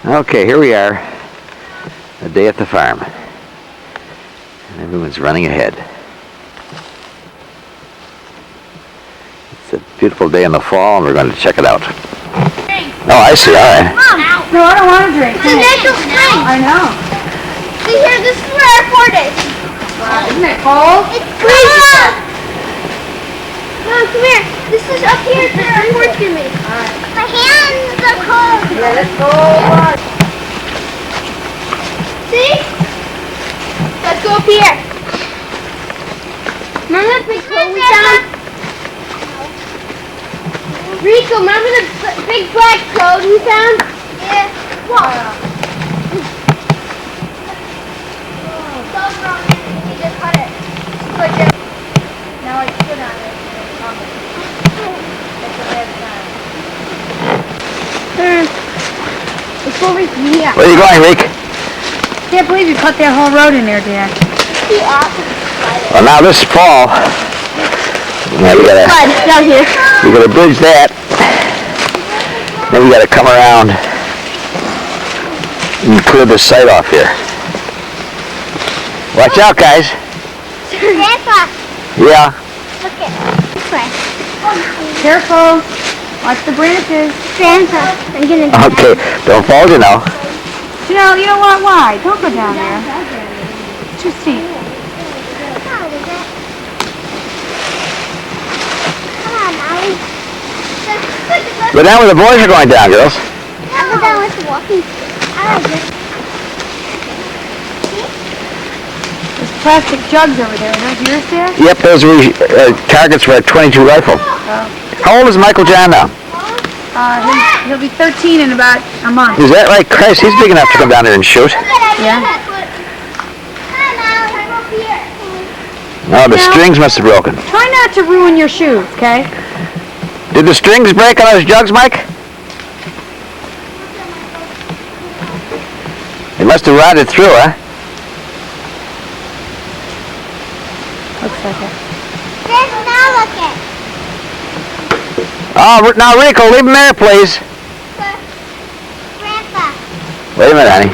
Okay, here we are, a day at the farm. And everyone's running ahead. It's a beautiful day in the fall, and we're going to check it out. Oh, I see, all right. Mom! No, I don't want to drink. It's a natural spring! I know. See here, this is where our fort is. Isn't it cold? It's crazy! Mom, come here. This is up here to our fort's gonna be. My hands are cold. Yeah, it's cold. See? Let's go up here. Remember that big coat we found? Rico, remember the big black coat we found? Yeah. What? So strong, you need to cut it. Put it. Now I sit on it. That's the last time. Let's go over here. Where are you going, Rick? Can't believe you cut that whole road in there, Dad. See, awesome. Well, now this fall, now we Down here. gotta bridge that. Then we gotta come around and clear this site off here. Watch out, guys. Grandpa, Yeah. look at this way. Careful. Watch the branches. Grandpa, I'm gonna do Okay, don't fall, you know. You know what? Why? Don't go down there. It's too steep. Come on, Molly. Go down where the boys are going down, girls. I'll go down with the walking stick. I like this. There's plastic jugs over there. Are those yours, Dad? Yep, those were targets for a .22 rifle. How old is Michael John now? He'll be 13 in about a month. Is that right? Christ, he's big enough to come down there and shoot. Yeah. Come on, I'm up here. No, the No. strings must have broken. Try not to ruin your shoes, okay? Did the strings break on those jugs, Mike? They must have rotted through, huh? Looks like it. Now look at. Oh, now Rico, leave him there, please. Grandpa, Wait a minute, honey.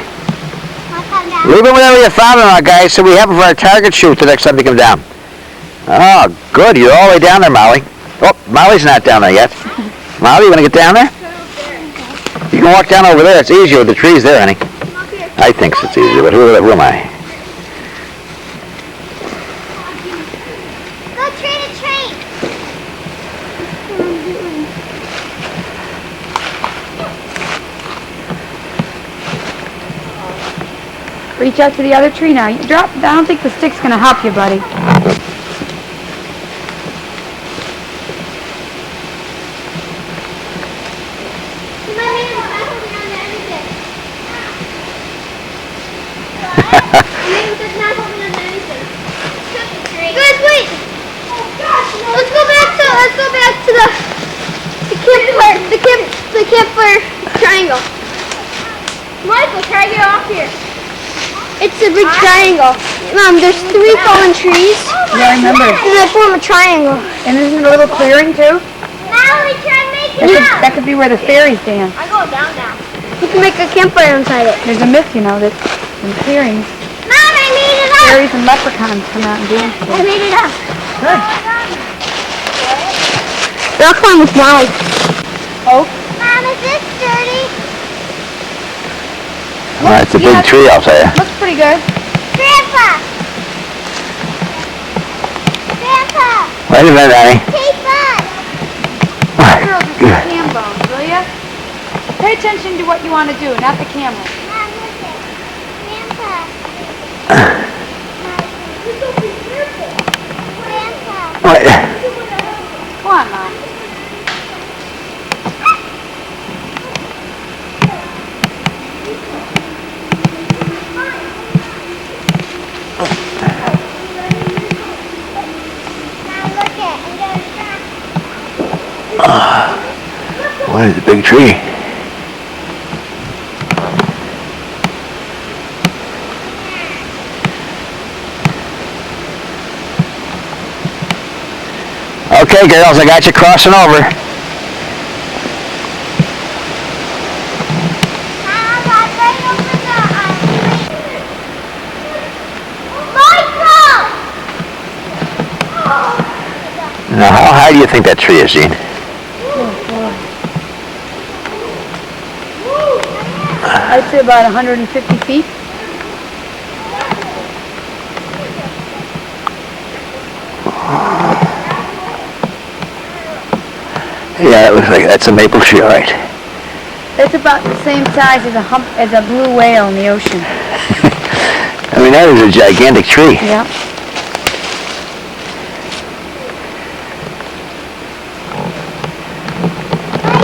wanna come down? Leave him wherever you found him, guys, so we have him for our target shoot the next time they come down. Oh, good. You're all the way down there, Molly. Oh, Molly's not down there yet. Molly, you want to get down there? You can walk down over there. It's easier with the trees there, honey. I think it's easier, but who am I? Go train a train. Reach out to the other tree now. You drop. I don't think the stick's gonna help you, buddy. My man is not holding on to anything. It's not holding on to anything. Guys, wait. Let's go back to the campfire triangle. Michael, try to get off here. It's a big triangle. Mom, there's 3 fallen trees. Yeah, I remember. And they form a triangle. And isn't it a little clearing too? Molly, try to make That could be where the fairies dance. I go down now. You can make a campfire inside it. There's a myth, you know, that in clearings, Mom, I made it up. fairies and leprechauns come out and dance. I made it up. Good. I'll climb with Molly. Oh. Mom, is this dirty? Oh, it's a big tree, I'll tell you. Looks pretty good. Grandpa! Grandpa! Wait a minute, honey. Take us! Girls, it's the cam bones, will ya? Pay attention to what you want to do, not the camera. Mom, listen. Grandpa! Grandpa! Wait. Come on, Mom. What is a big tree? Okay, girls, I got you crossing over. How about high do you think that tree is, Gene? I'd say about 150 feet. Yeah, it looks like that's a maple tree, all right. It's about the same size as a blue whale in the ocean. I mean, that is a gigantic tree. Yeah.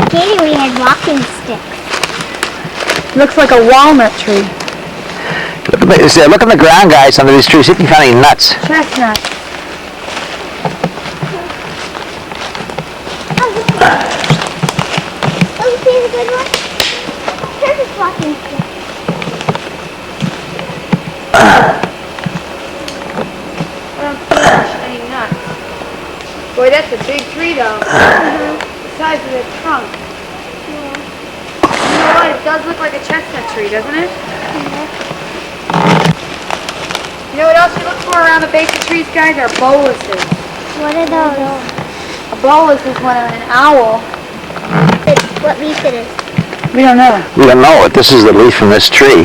Katie, we had walking sticks. Looks like a walnut tree. Look on the ground, guys, under these trees. See if you can find any nuts. Chestnut. Oh, you see the good one? Here's a walking stick. I don't see any nuts. Boy, that's a big tree, though. The size of the trunk. You know what? It does look like a chestnut tree, doesn't it? You know what else you look for around the base of trees, guys? Are boluses. What are those? A bolus is when an owl. What leaf it is? We don't know. We don't know it. This is the leaf from this tree.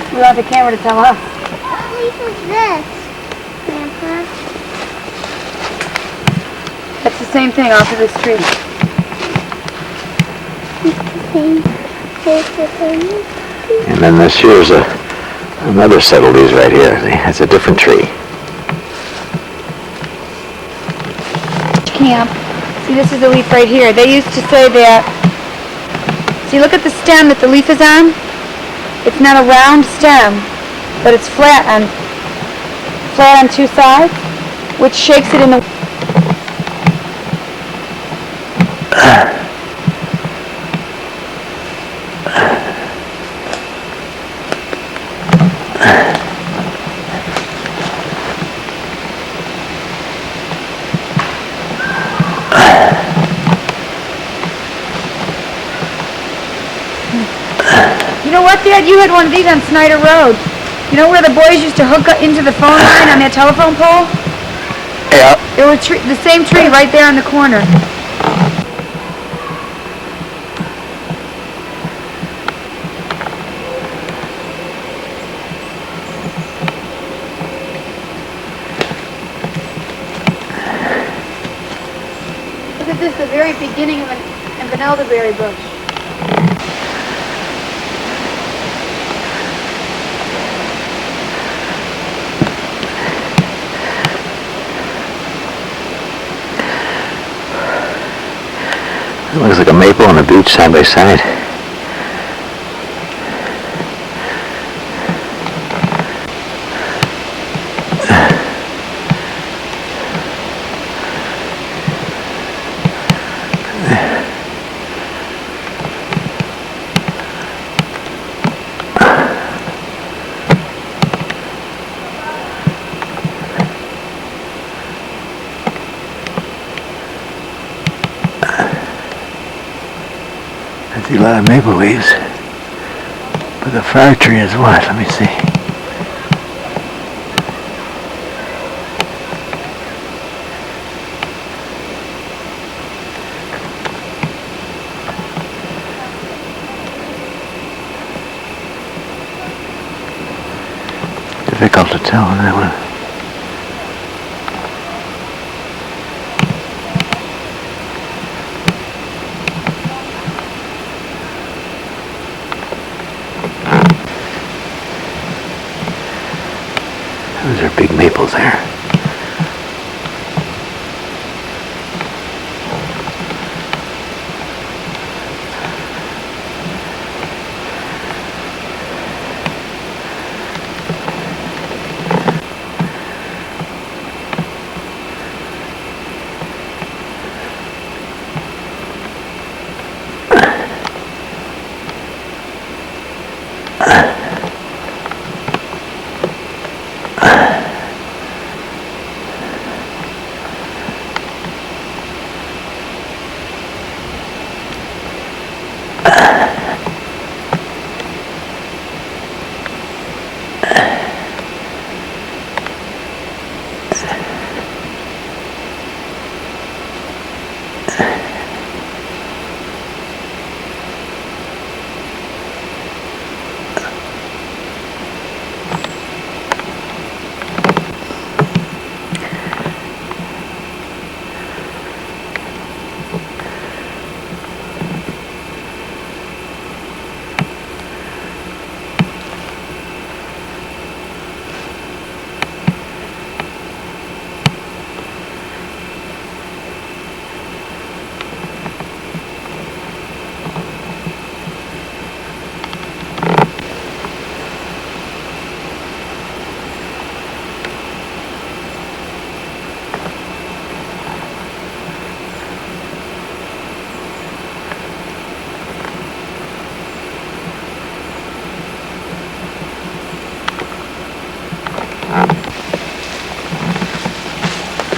We don't have the camera to tell us. What leaf is this, Grandpa? That's the same thing off of this tree. It's the same. And then this here's another set of leaves right here. That's a different tree. Camp. See, this is the leaf right here. They used to say that. See, look at the stem that the leaf is on. It's not a round stem, but it's flat on two sides, which shakes it in the. You know what, Dad? You had one of these on Snyder Road. You know where the boys used to hook up into the phone line on that telephone pole? Yeah. There was the same tree right there on the corner. Look at this, the very beginning of an elderberry bush. It looks like a maple and a beech side by side. I see a lot of maple leaves. But the fir tree is what? Let me see. Difficult to tell on that one. Those are big maples there.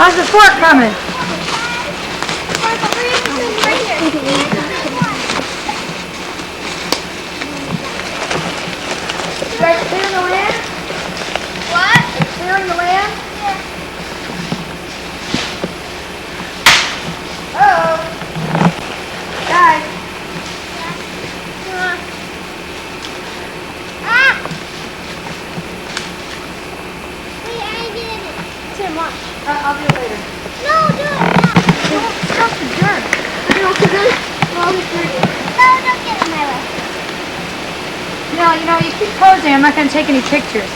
How's the fork coming? Guys, clearing the land? What? Clearing the land? Yeah. Oh. Guys. Ah! Wait, I did it. Too much. I'll do it later. No, do it now. Stop the dirt. No, don't get in my way. No, you keep posing. I'm not going to take any pictures.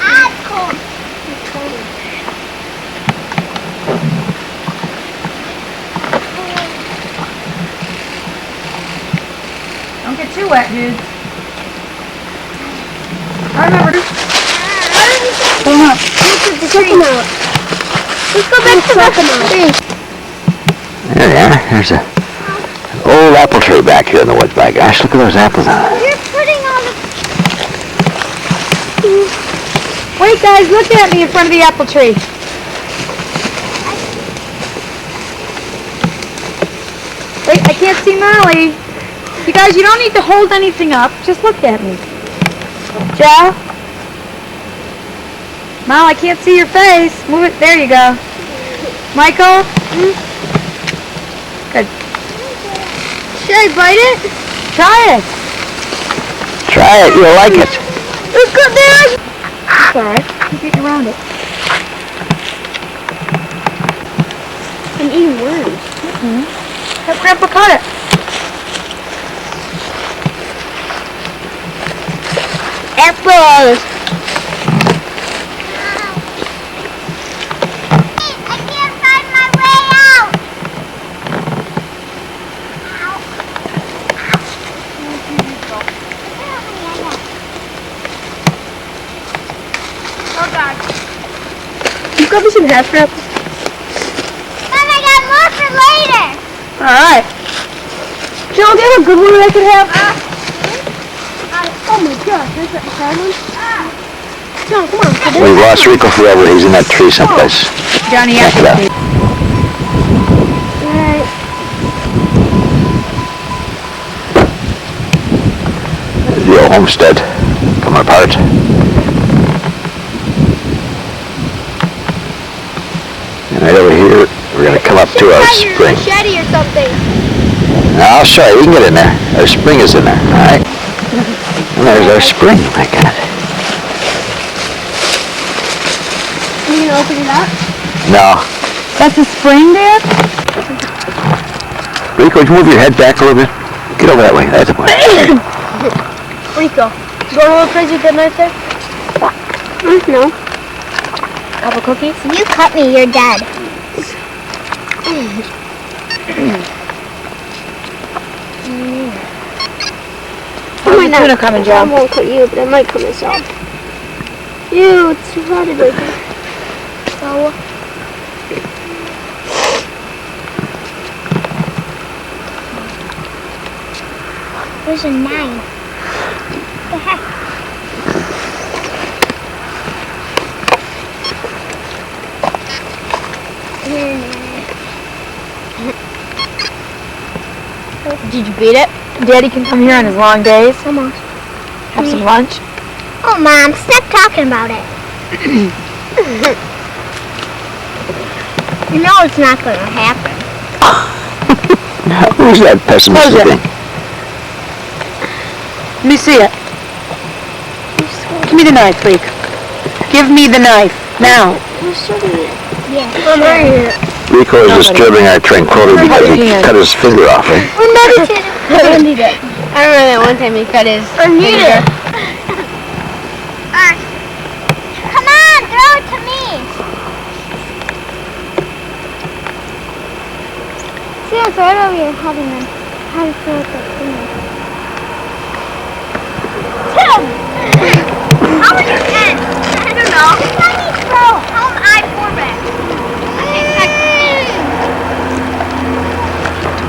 Ah, it's cold. It's cold. Don't get too wet, dude. I remember. Hold on. Let's go back to the There they are. There's an old apple tree back here in the woods. By gosh, look at those apples on it. You're putting all the... Wait, guys, look at me in front of the apple tree. Wait, I can't see Molly. You guys, you don't need to hold anything up. Just look at me. Joe? Mal, I can't see your face. Move it. There you go. Michael? Good. Should I bite it? Try it. Try it. You'll like it. It's good there. It's all right. Keep eating around it. I'm eating worms. Have Grandpa cut it. Apples. I can't find my way out. Oh God. You got me some half apples. Mom, I got more for later. All right. Joe, do you have a good one that I could have? Oh my gosh, there's that hard one. John, come on. We've lost Rico forever. He's in that tree someplace. Johnny, Check it out. Alright. The old homestead coming apart. And right over here, we're going to come up to our spring. Machete or something. Now, I'll show you. We can get in there. Our spring is in there. All right. And there's our spring. My God. Are you gonna open it up? No. That's a spring, Dad? Rico, would you move your head back a little bit? Get over that way. That's the point. Rico, you going a little crazy with that knife there? No. Apple cookies? You cut me, you're dead. Where's the tuna coming, I Joe? won't cut you, but I might cut myself. Ew, it's too hard to do. So, there's a knife. What the heck? Did you beat it? Daddy can come here on his long days. Almost. Have some lunch. Oh, Mom, stop talking about it. You know it's not going to happen. Who's that pessimistic Close it. thing? Let me see it. Give me the knife, Rico. Give me the knife. Now. Who's serving it? Yeah. I'm right here. Rico is disturbing our tranquility because he cut his finger off, right? We're meditating. I need it. I remember that one time he cut his I need finger. it. Come on, throw it to me. See, it's right over your head and then how to throw it that finger. Tim! How are you 10? I don't know. Let me throw. How am I 4 back?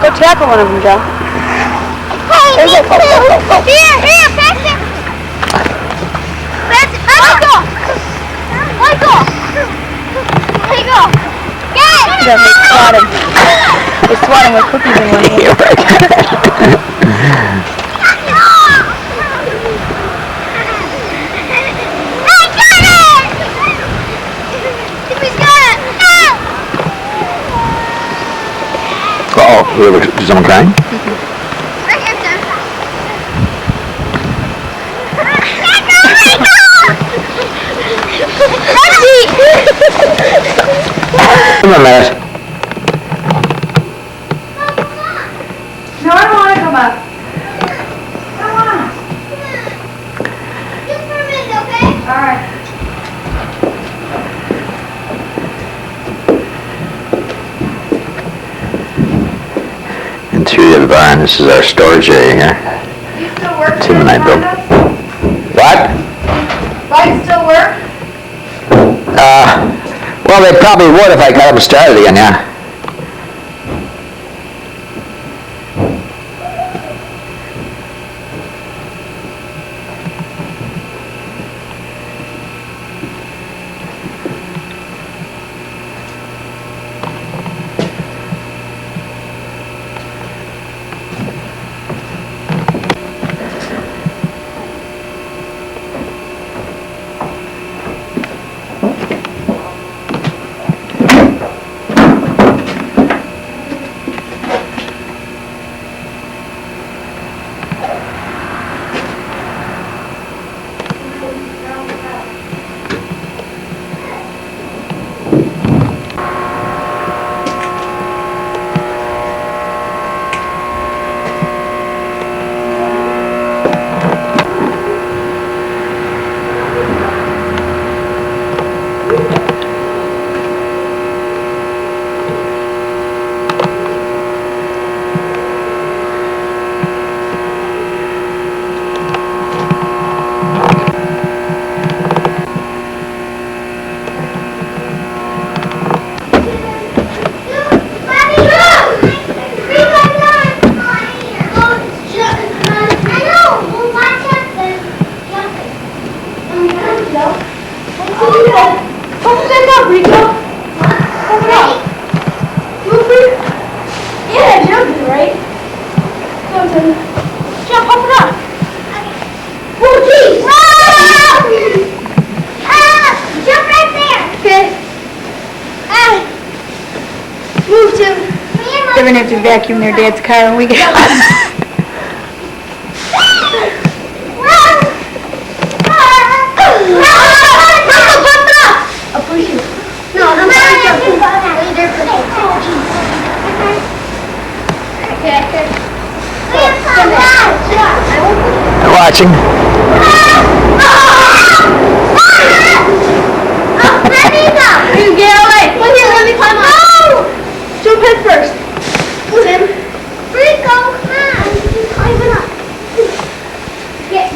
Go tackle one of them, Joe. Hey, me too. Here, pass it. them. They swat him. They swat him with cookies in one hand. Uh-oh, is someone crying? Come on, Matt. No, I don't want to come up. I don't want Just for a minute, okay? to. All right. Interior of the barn. This is our storage area here. You still work? Tim and I built. What? Lights still work? Well, they probably would if I got them started again, yeah. They're going to have to vacuum their dad's car when we get home. They're watching. You get away. Come here, let me climb up. Jump head first. Tim. Rico, come on. Climb it up.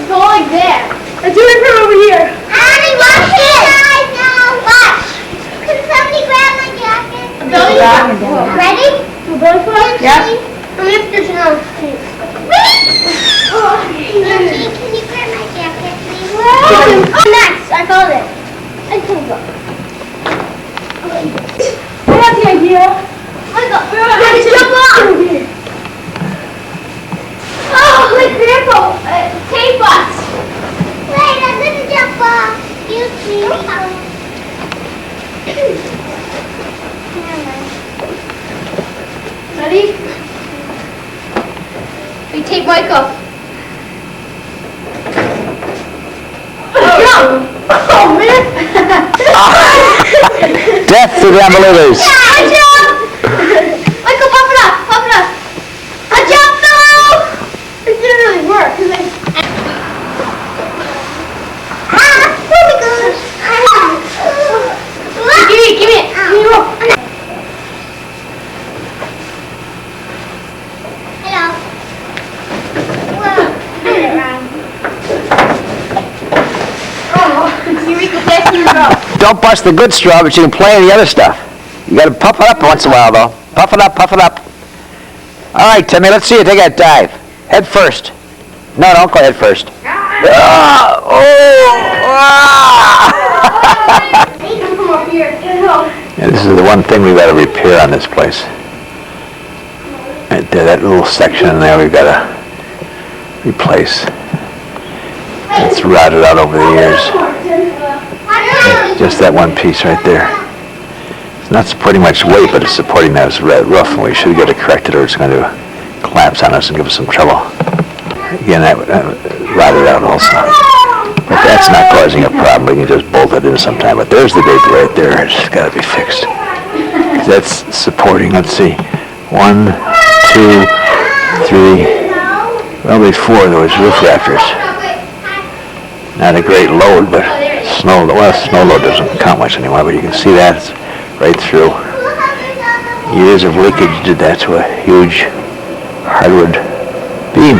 Go like that. Do it from over here. Annie, watch it. Watch. Can somebody grab my jacket? Ready? Belly flop? Yep. I'm after Chanel. Can you grab my jacket, please? Next, I called it. I called it. I have the idea. Let's jump off. Oh, like Grandpa, tape us. Wait, I'm gonna jump off. Excuse me. Ready? We tape Mike up. Oh man! Death to the unbelievers. I jumped! Michael, pop it up, pop it up. I jumped though! It didn't really work, cause oh my gosh. Give me a rope. Hello. Whoa, get it wrong. Oh, Eureka, pass me the rope. Don't bust the good straw, but you can play the other stuff. You gotta puff it up once in a while, though. Puff it up, puff it up. All right, Timmy, let's see you take that dive. Head first. No, don't go head first. Ah! Oh! Ah! Come up here. Get it up. And this is the one thing we've got to repair on this place. Right there, that little section in there we've got to replace. It's rotted out over the years. Just that one piece right there. It's not supporting much weight, but it's supporting that roof, and we should get it corrected or it's going to collapse on us and give us some trouble. Again, that rotted out also. But that's not causing a problem. We can just bolt it in sometime. But there's the debris right there. It's got to be fixed. That's supporting, let's see, 1, 2, 3, well, before there was roof rafters. Not a great load, but snow load doesn't count much anymore, but you can see that it's right through. Years of leakage did that to a huge hardwood beam.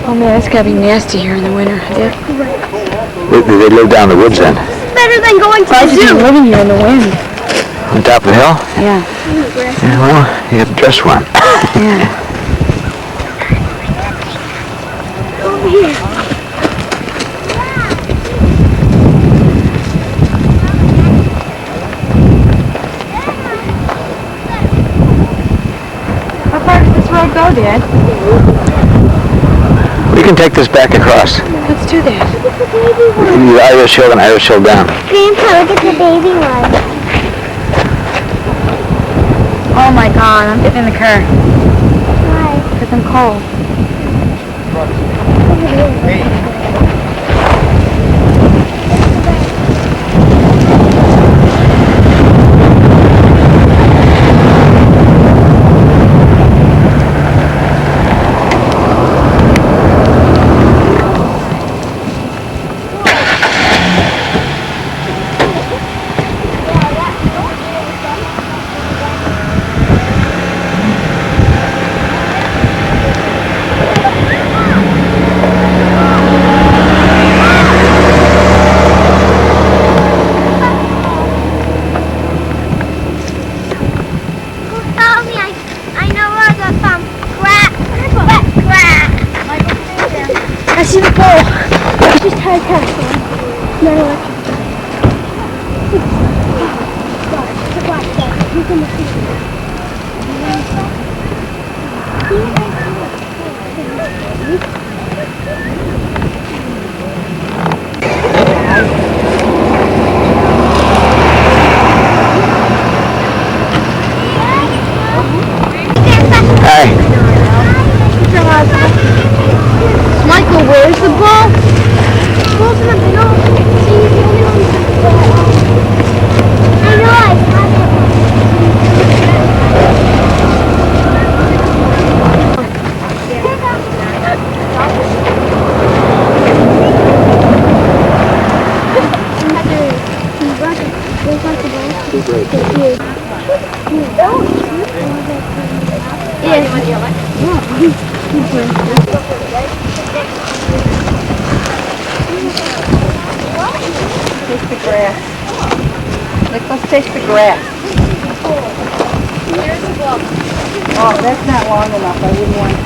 Oh man, it's gotta be nasty here in the winter. Yeah. They live down the woods then. Better than going to Why the did you zoo. living here in the wind? On top of the hill? Yeah. Yeah, well, you have to dress warm. Yeah. Over here. How far does this road go, Dad? We can take this back across. Let's do that. The Irish Hill and Irish Hill down. Grandpa, look at the baby one. Oh my God, I'm getting in the car Why? because I'm cold. Follow me. I know where the crack. I see the pole. I just had a test. No. Hi. Michael, where's the ball? The ball's in the middle. See, he's the only one who's the ball. I know, I have it. Taste the grass. Let's taste the grass. Oh, that's not long enough. I wouldn't want to.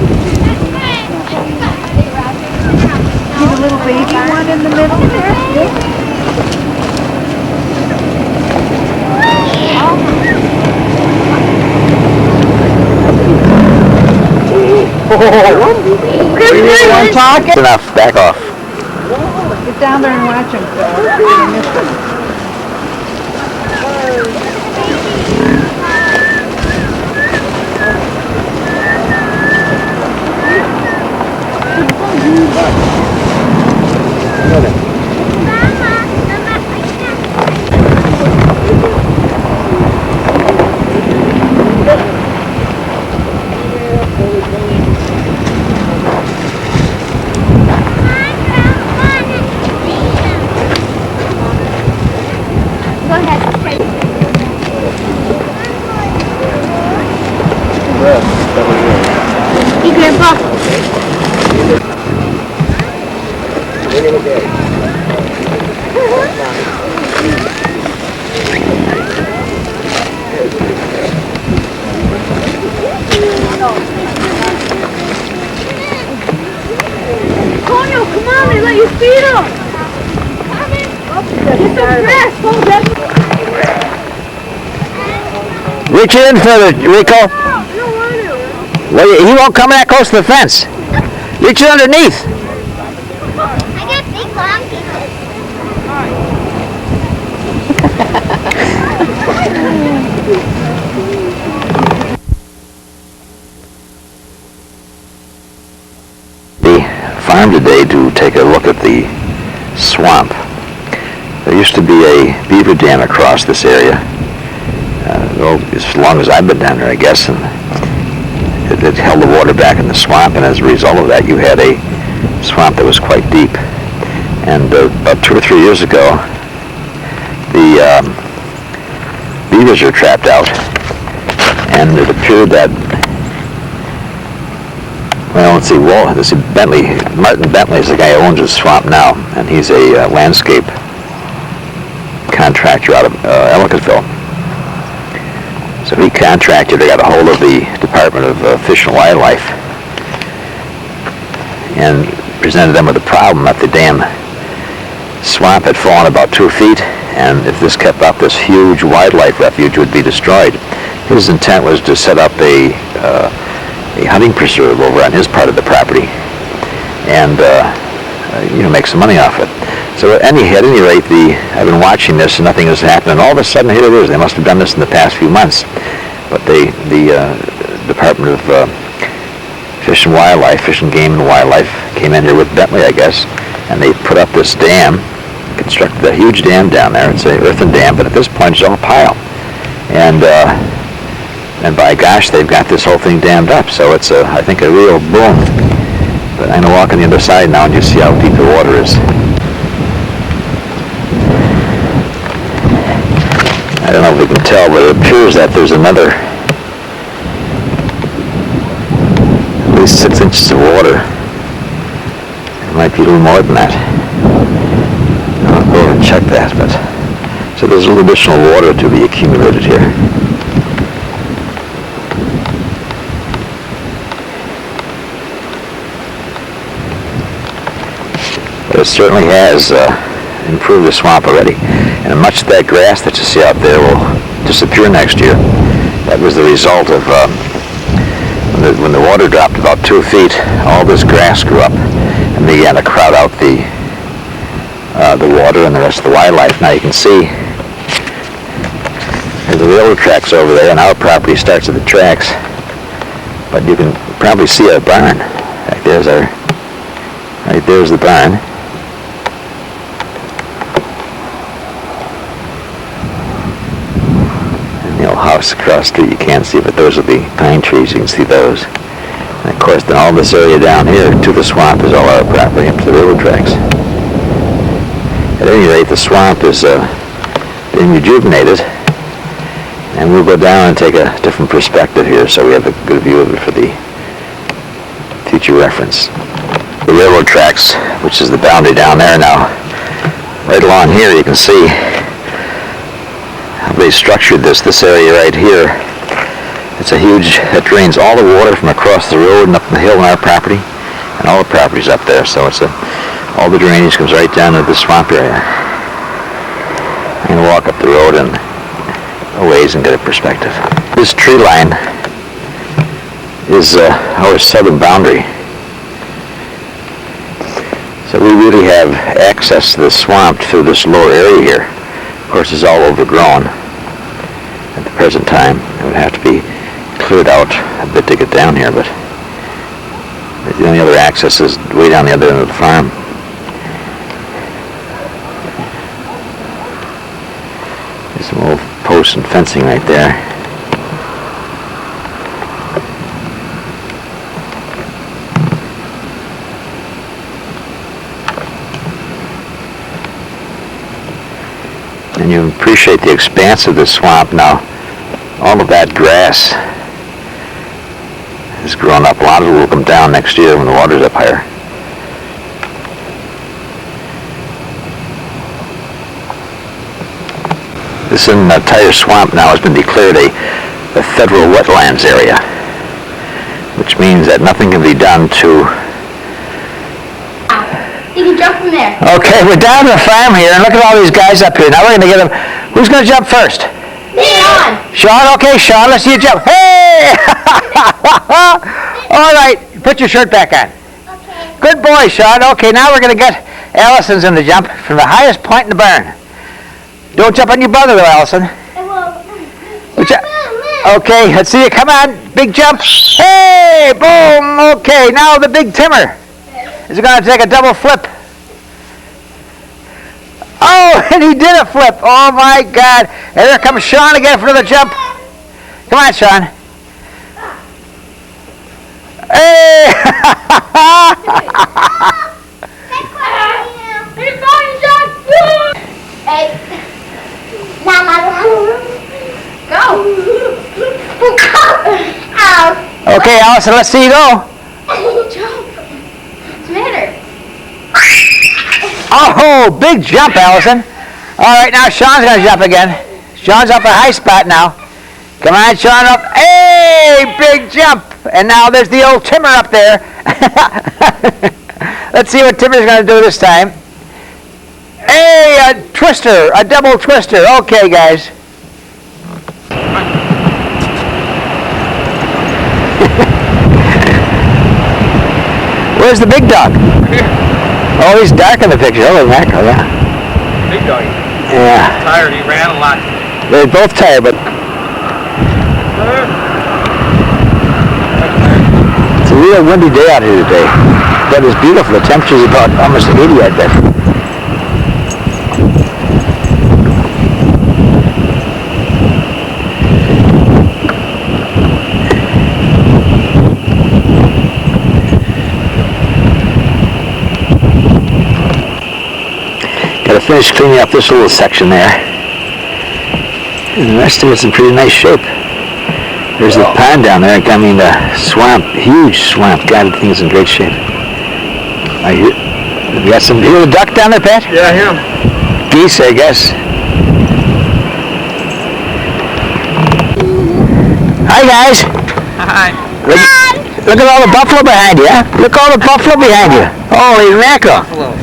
See the little baby one in the middle there? It's enough. Back off. Get down there and watch him, Phil. You're gonna miss him. Hey, Grandpa. Antonio, come on, they let you feed him. Get some grass, hold that. Reach in further, Rico. I don't want to. Well, he won't come that close to the fence. Reach in underneath. I got big long pieces. The farm today to take a look at the swamp. There used to be a beaver dam across this area. As long as I've been down there, I guess, and it held the water back in the swamp, and as a result of that, you had a swamp that was quite deep. And about 2 or 3 years ago, the beavers are trapped out, and it appeared that, well, let's see, Martin Bentley is the guy who owns the swamp now, and he's a landscape contractor out of Ellicottville. So he contracted, they got a hold of the Department of Fish and Wildlife and presented them with a problem that the dam swamp had fallen about 2 feet, and if this kept up, this huge wildlife refuge would be destroyed. His intent was to set up a hunting preserve over on his part of the property and make some money off it. So at any rate, I've been watching this and nothing has happened, and all of a sudden here it is. They must have done this in the past few months, but the Department of Fish and Wildlife, Fish and Game and Wildlife, came in here with Bentley, I guess, and they put up this dam, constructed a huge dam down there. It's an earthen dam, but at this point it's all a pile, and by gosh, they've got this whole thing dammed up. So it's I think a real boom. But I'm gonna walk on the other side now and you see how deep the water is. I don't know if we can tell, but it appears that there's another at least 6 inches of water. It might be a little more than that. I'll go over and check that. But so there's a little additional water to be accumulated here. But it certainly has improved the swamp already. And much of that grass that you see out there will disappear next year. That was the result of when the water dropped about 2 feet, all this grass grew up and began to crowd out the water and the rest of the wildlife. Now you can see there's the railroad tracks over there, and our property starts at the tracks. But you can probably see a barn. Right there's the barn. House across the street you can't see, but those are the pine trees. You can see those. And of course, then all this area down here to the swamp is all our property up to the railroad tracks. At any rate, the swamp is being rejuvenated, and we'll go down and take a different perspective here so we have a good view of it for the future reference. The railroad tracks, which is the boundary down there now, right along here you can see they structured this area right here. It's a huge, it drains all the water from across the road and up the hill on our property, and all the property's up there, so all the drainage comes right down to the swamp area. I'm going to walk up the road and a ways and get a perspective. This tree line is our southern boundary. So we really have access to the swamp through this lower area here. Of course, it's all overgrown at the present time. It would have to be cleared out a bit to get down here, but the only other access is way down the other end of the farm. There's some old posts and fencing right there. And you appreciate the expanse of this swamp now. All of that grass has grown up. A lot of it will come down next year when the water's up higher. This entire swamp now has been declared a federal wetlands area, which means that nothing can be done to... You can jump from there. Okay, we're down to the farm here, and look at all these guys up here. Now we're going to get them... Who's going to jump first? Sean! Sean? Okay, Sean, let's see you jump. Hey! All right, put your shirt back on. Okay. Good boy, Sean. Okay, now we're going to get Allison's in the jump from the highest point in the barn. Don't jump on your brother, though, Allison. Okay, let's see you. Come on, big jump. Hey, boom. Okay, now the big timber is going to take a double flip. Oh, and he did a flip. Oh, my God. And there comes Sean again for the jump. Come on, Sean. Hey! Hey. Go. Ow. Okay, Allison, let's see you go. Jump. What's the matter? Oh, big jump, Allison. All right, now Sean's going to jump again. Sean's up a high spot now. Come on, Sean, up. Hey, big jump. And now there's the old Timmer up there. Let's see what Timmer's going to do this time. Hey, a twister, a double twister. Okay, guys. Where's the big dog? Oh, he's dark in the picture. Holy mackerel, yeah. Big dog. Yeah. Tired. He ran a lot. They're both tired, but it's a real windy day out here today. But it's beautiful. The temperature's about almost 80, I bet. Gotta finish cleaning up this little section there. And the rest of it's in pretty nice shape. There's the pond down there. I mean, the swamp, huge swamp. God, the thing's in great shape. I hear, you got some, you hear the duck down there, Pat? Yeah, him. Geese, I guess. Hi, guys. Hi. Look at all the buffalo behind you, huh? Look all the buffalo behind you. Holy mackerel. Buffalo.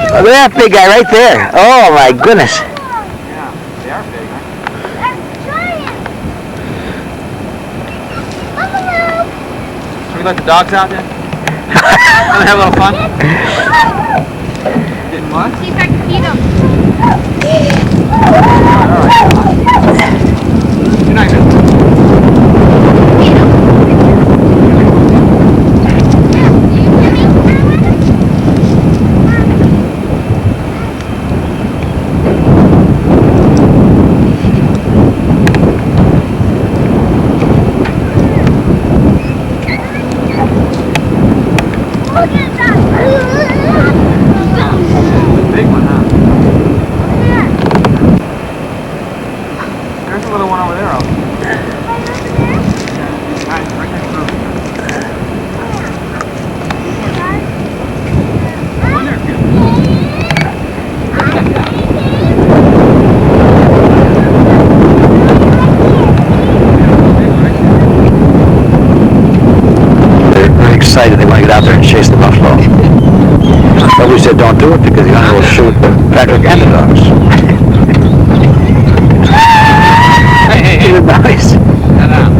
Look at that big guy right there. Oh, my goodness. Yeah, they are big, huh? Should we let the dogs out then? Wanna have a little fun? Getting what? See if I can feed him. Good night, man. Big one, huh? There's a little one over there. Right next to him. Go in there, kid. They're very excited. They want to get out there and chase the buffalo. But we said don't do it because the owner will shoot Patrick and the dogs. Hey, hey, hey. Nice. Shut up.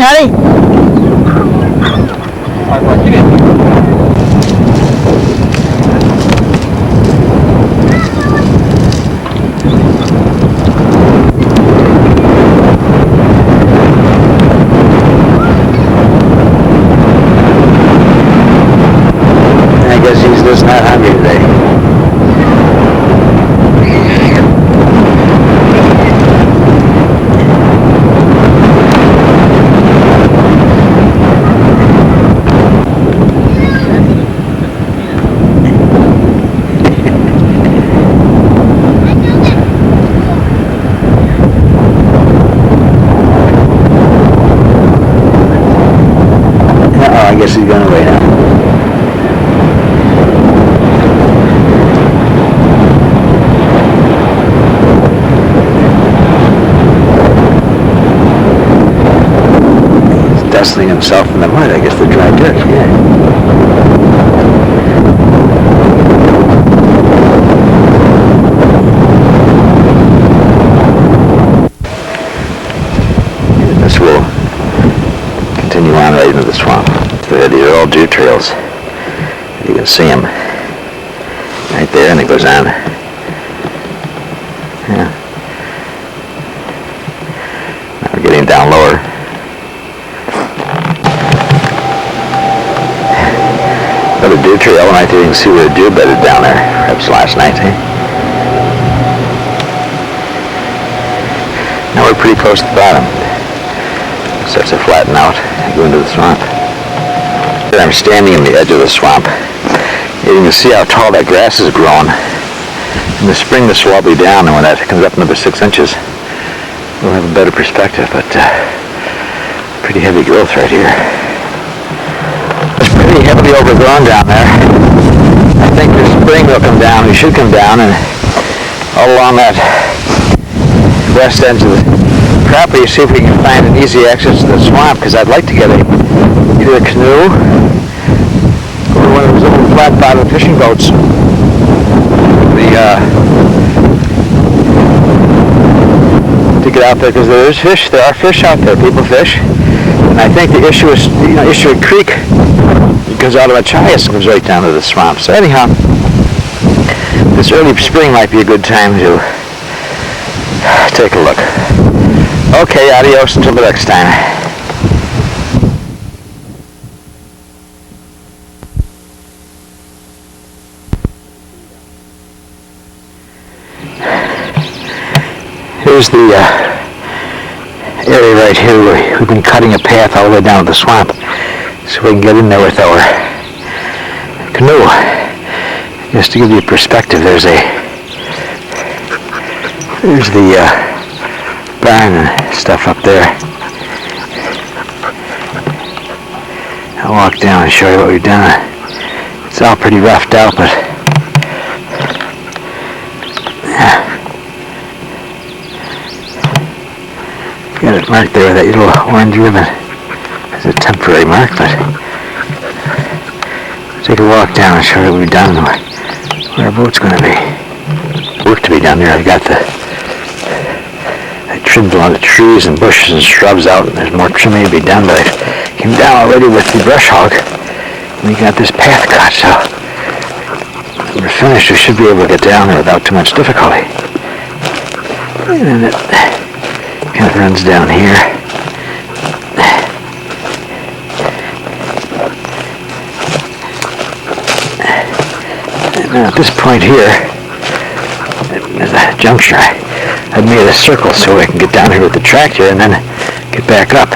honey? Get in. I guess he's just not hungry today. I guess he's going away now. He's dusting himself in the mud. I guess the dry dirt. Yeah. This will continue on right into the swamp. These are all deer trails. You can see them right there, and it goes on. Yeah. Now we're getting down lower. Another deer trail, and right there you can see where the deer bedded down there. Perhaps last night, eh? Now we're pretty close to the bottom. Starts to flatten out and go into the swamp. I'm standing in the edge of the swamp. You can see how tall that grass is grown. In the spring this will all be down, and when that comes up another 6 inches, we'll have a better perspective, but pretty heavy growth right here. It's pretty heavily overgrown down there. I think this spring will come down. We should come down, and all along that west edge of the property, see if we can find an easy access to the swamp, because I'd like to get either a canoe or one of those little flat-bottom fishing boats. To get out there, because there is fish. There are fish out there. People fish, and I think the issue is, Issuat Creek goes out of Machias and comes right down to the swamp. So anyhow, this early spring might be a good time to take a look. Okay, adios until the next time. Here's the area right here where we've been cutting a path all the way down to the swamp so we can get in there with our canoe. Just to give you a perspective, there's the barn and stuff up there. I'll walk down and show you what we've done. It's all pretty roughed out, but got it marked there with that little orange ribbon. It's a temporary mark, but take a walk down and show you what we've done and where our boat's going to be. Work to be done there. I've got I trimmed a lot of trees and bushes and shrubs out, and there's more trimming to be done, but I came down already with the brush hog, and we got this path cut, so when we're finished, we should be able to get down there without too much difficulty. And then it kind of runs down here. And now at this point here, there's a juncture. I made a circle so I can get down here with the tractor and then get back up.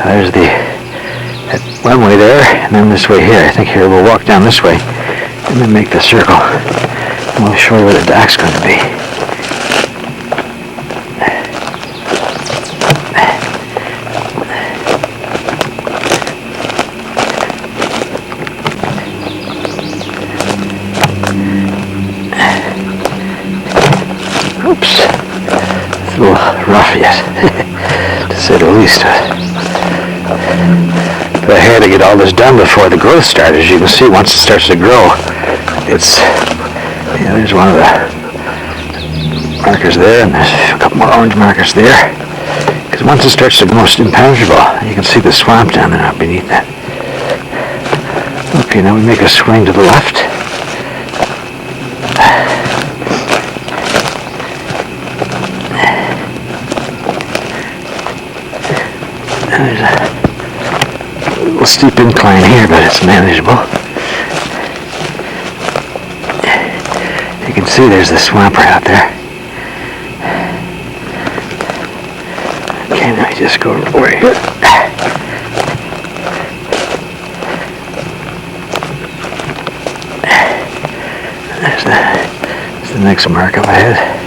There's that one way there, and then this way here. I think here we'll walk down this way and then make the circle. And we'll show you where the dock's going to be. Oops, it's a little rough yet, to say the least. But I had to get all this done before the growth started. As you can see, once it starts to grow, it's, there's one of the markers there, and there's a couple more orange markers there, because So once it starts to get most impenetrable, you can see the swamp down there beneath that. Okay, now we make a swing to the left. And there's a little steep incline here, but it's manageable. You can see there's the swamp right out there. Okay, now we just go over here. There's the next mark up ahead.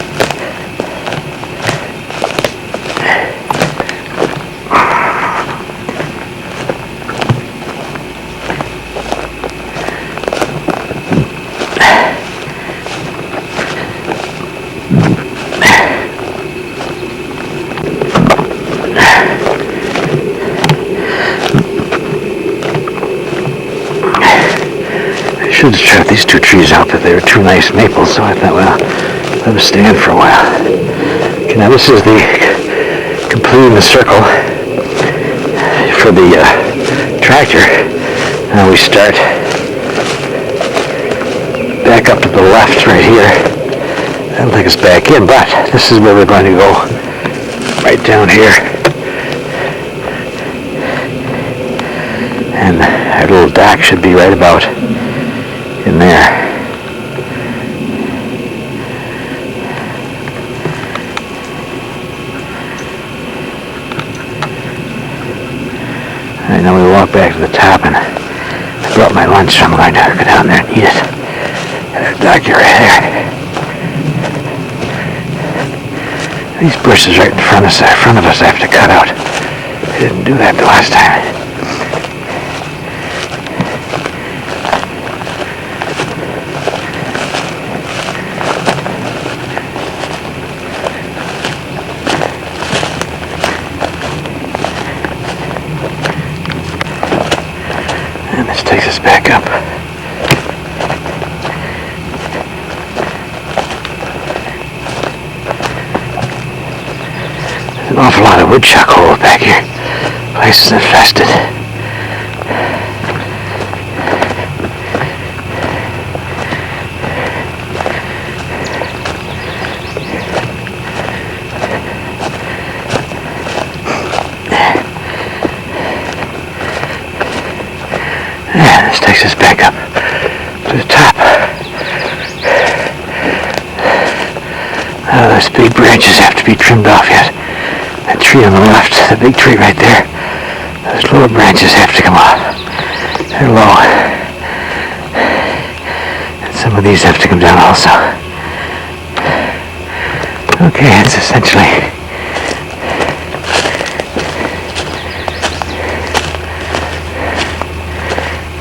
I should have tried these two trees out, but they were two nice maples, so I thought, well, let them stand for a while. Okay, now this is the completing the circle for the tractor. Now we start back up to the left right here. That'll take us back in, but this is where we're going to go, right down here. And our little dock should be right about in there. Alright, now we walk back to the top, and I brought my lunch, so I'm going to go down there and eat it. Got a dock right there. These bushes right in front of us I have to cut out. I didn't do that the last time. And this takes us back up. There's an awful lot of woodchuck holes back here. Place is infested. Yeah, this takes us back up to the top. Those big branches have to be trimmed off yet. That tree on the left, the big tree right there, those lower branches have to come off. They're low. And some of these have to come down also. Okay, that's essentially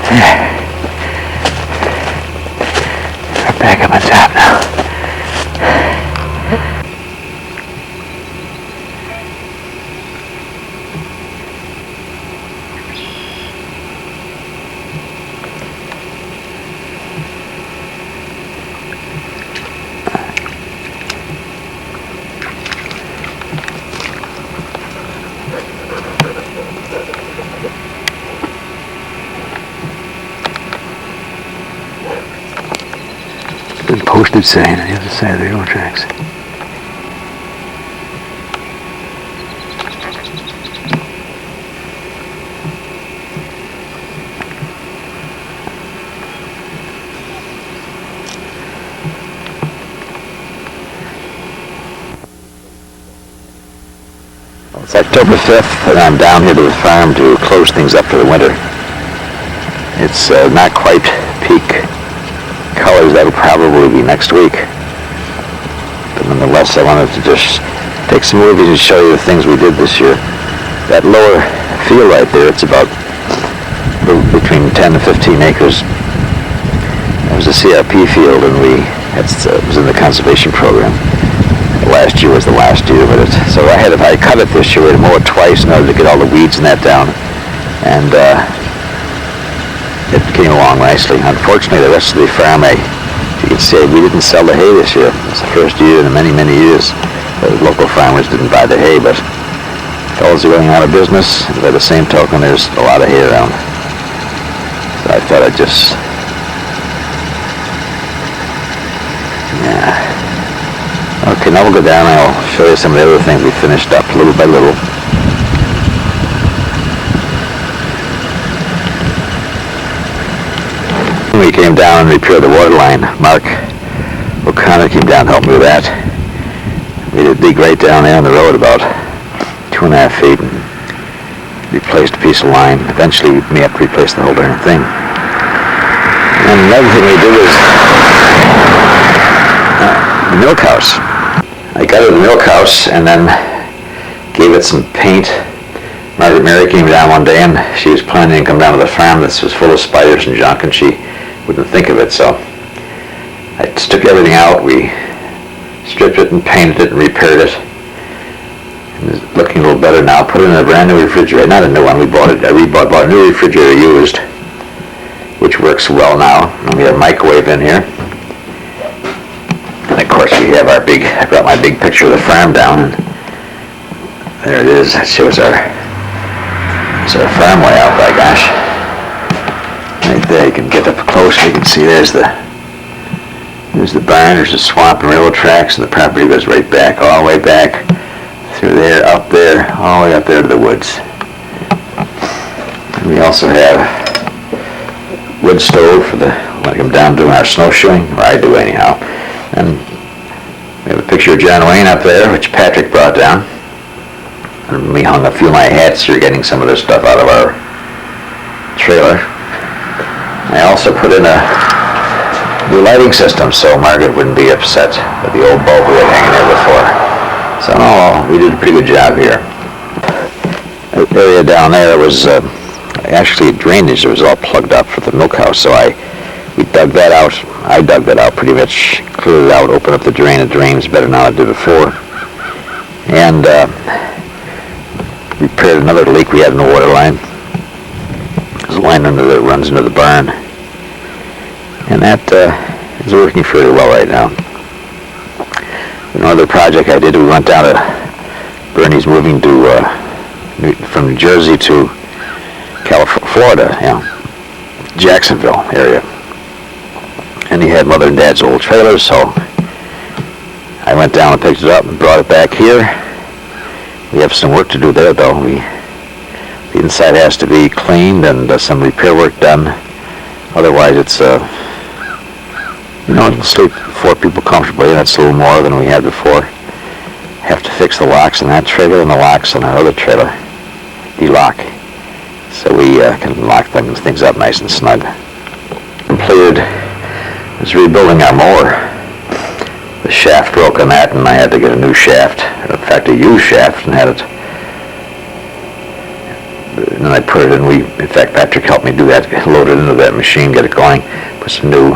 there. We're back up on top now. There's a posted sign on the other side of the railroad tracks. It's October 5th, and I'm down here to the farm to close things up for the winter. It's not quite peak colors. That'll probably be next week. But nonetheless, I wanted to just take some movies and show you the things we did this year. That lower field right there, it's about between 10 to 15 acres. It was a CRP field, and it was in the conservation program. Last year was the last year, but so if I cut it this year, we had to mow it twice in order to get all the weeds and that down, and it came along nicely. Unfortunately, the rest of the farm, you can see, we didn't sell the hay this year. It's the first year in many, many years the local farmers didn't buy the hay, but fellas are going out of business, and by the same token, there's a lot of hay around. So I thought I'd just, yeah. Okay, now we'll go down and I'll show you some of the other things we finished up little by little. We came down and repaired the water line. Mark O'Connor came down and helped me with that. We did dig right down there on the road about 2.5 feet and replaced a piece of line. Eventually we may have to replace the whole darn thing. And another thing we did was the milk house. I got it in the milk house and then gave it some paint. Margaret Mary came down one day and she was planning to come down to the farm. This was full of spiders and junk and she wouldn't think of it, so I just took everything out. We stripped it and painted it and repaired it. And it's looking a little better now. Put it in a brand new refrigerator. Not a new one, we bought it. Bought a new refrigerator used, which works well now. And we have a microwave in here. And of course we have our I brought my big picture of the farm down, and there it is. That shows our farm way out, by gosh. Right there, you can get up close, you can see there's the barn, there's the swamp and railroad tracks, and the property goes right back, all the way back, through there, up there, all the way up there to the woods. And we also have wood stove for when I come down doing our snowshoeing, or I do anyhow. And we have a picture of John Wayne up there, which Patrick brought down. And we hung a few of my hats. You're getting some of this stuff out of our trailer. I also put in a new lighting system so Margaret wouldn't be upset with the old bulb we had hanging there before. So we did a pretty good job here. The area down there was actually drainage. It was all plugged up for the milk house, so we dug that out. I dug that out pretty much, cleared it out, opened up the drain. It drains better now than it did before. And repaired another leak we had in the water line. There's a line under there that runs into the barn. And that is working fairly well right now. Another project I did, we went down to Bernie's moving from New Jersey to Florida, Jacksonville area. And he had Mother and Dad's old trailers, so I went down and picked it up and brought it back here. We have some work to do there, though. The inside has to be cleaned and some repair work done. Otherwise, it's it'll sleep 4 people comfortably. That's a little more than we had before. Have to fix the locks in that trailer and the locks on our other trailer. De-lock. So we can lock things up nice and snug. Completed is rebuilding our mower. The shaft broke on that, and I had to get a new shaft. In fact, a used shaft, and had it. And then I put it in. In fact, Patrick helped me do that. Load it into that machine, get it going. Put some new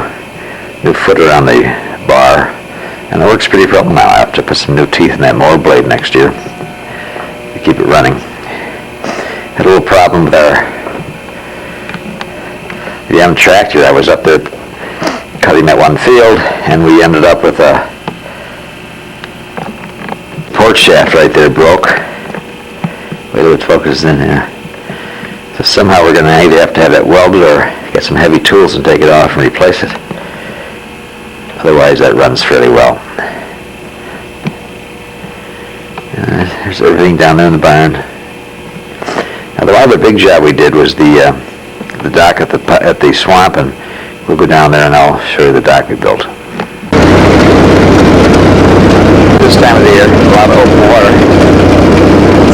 footer on the bar, and it works pretty well now. I have to put some new teeth in that mower blade next year to keep it running. Had a little problem with our tractor. I was up there cutting that one field, and we ended up with a port shaft right there broke. Wait till it focuses in here. So somehow we're going to either have to have it welded or get some heavy tools and take it off and replace it. Otherwise, that runs fairly well. There's everything down there in the barn. Now, the other big job we did was the dock at the swamp, and we'll go down there and I'll show you the dock we built. This time of the year, a lot of open water.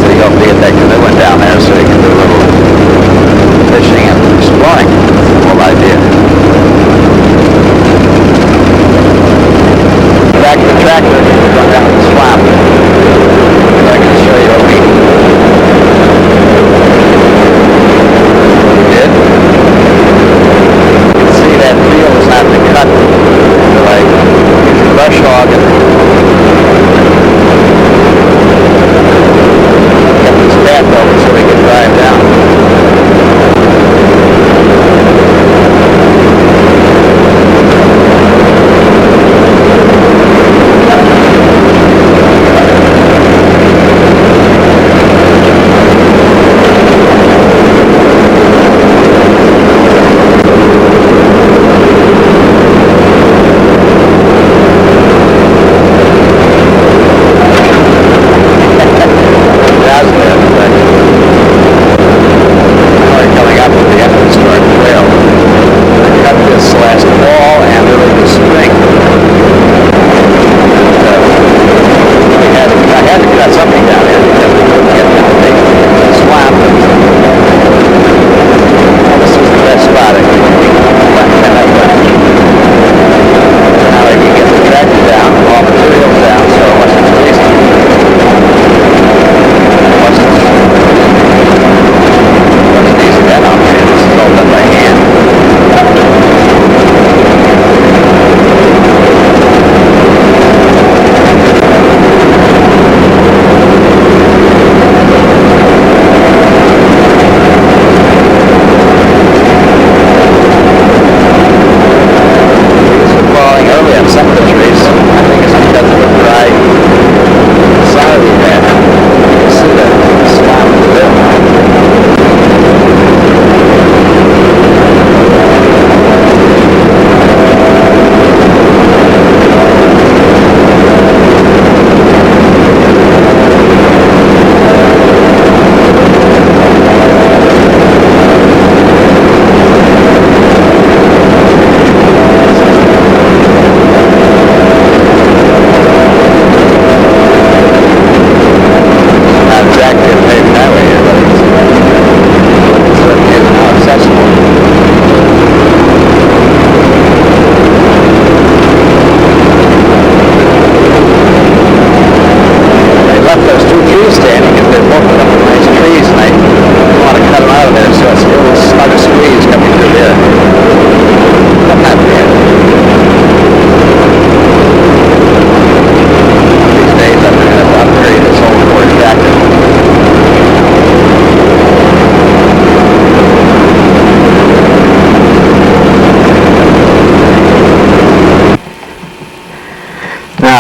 So you hope to get that because I went down there so you can do a little fishing and exploring. That's the whole idea. Back to the tractor, we're going down to the swamp. So I can show you what we did. You can see that field is not been cut. So I use a brush hog and kept this path open so we could drive down.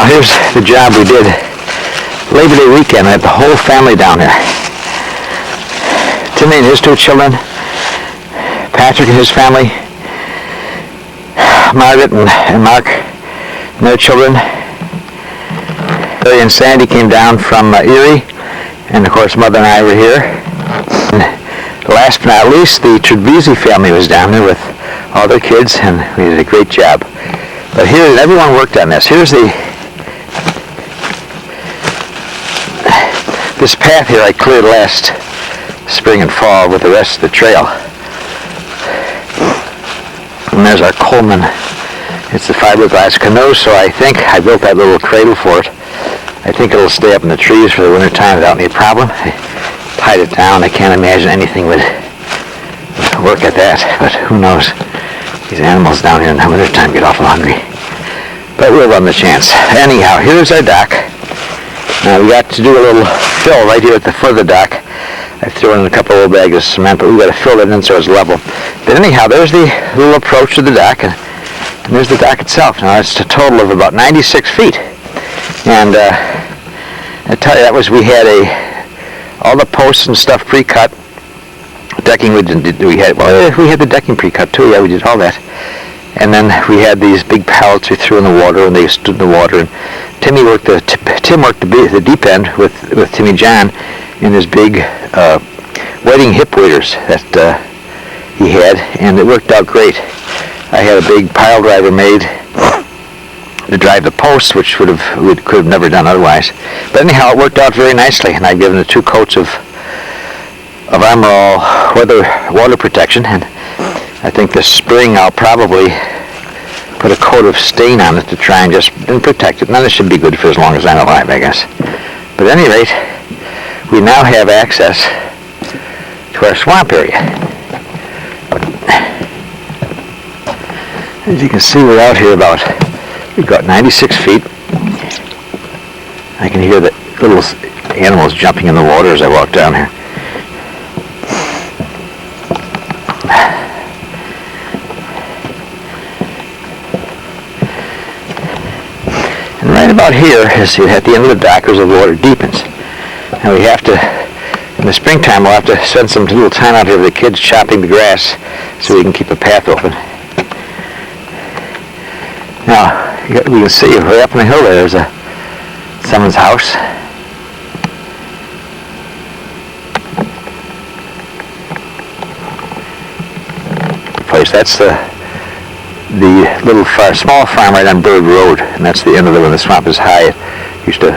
Now here's the job we did Labor Day weekend. I had the whole family down there. Timmy and his 2 children, Patrick and his family, Margaret and Mark and their children. Billy and Sandy came down from Erie, and of course Mother and I were here. And last but not least, the Trevisi family was down there with all their kids, and we did a great job. But here, everyone worked on this. Here's this path here I cleared last spring and fall with the rest of the trail. And there's our Coleman. It's the fiberglass canoe, so I think I built that little cradle for it. I think it'll stay up in the trees for the winter time without any problem. I tied it down. I can't imagine anything would work at that, but who knows? These animals down here in the winter time get awful hungry. But we'll run the chance. Anyhow, here's our dock. Now we got to do a little fill right here at the foot of the dock. I threw in a couple of bags of cement, but we got to fill it in so it's level. But anyhow, there's the little approach to the dock, and there's the dock itself. Now it's a total of about 96 feet. And I tell you, that was, we had all the posts and stuff pre-cut. Decking we had the decking pre-cut too. Yeah, we did all that. And then we had these big pallets we threw in the water, and they stood in the water. And Tim worked the deep end with Timmy John in his big wedding hip waders that he had, and it worked out great. I had a big pile driver made to drive the posts, which we could have never done otherwise. But anyhow, it worked out very nicely, and I've given it 2 coats of Armor All water protection, and I think this spring I'll probably put a coat of stain on it to try and just protect it. And then it should be good for as long as I'm alive, I guess. But at any rate, we now have access to our swamp area. As you can see, we're out here we've got 96 feet. I can hear the little animals jumping in the water as I walk down here. And right about here, is at the end of the dock, as the water deepens. And we have to, in the springtime, we'll have to spend some little time out here with the kids chopping the grass so we can keep a path open. Now, we can see right up on the hill there's someone's house. That's the little small farm right on Bird Road, and that's the end of it when the swamp is high. It used to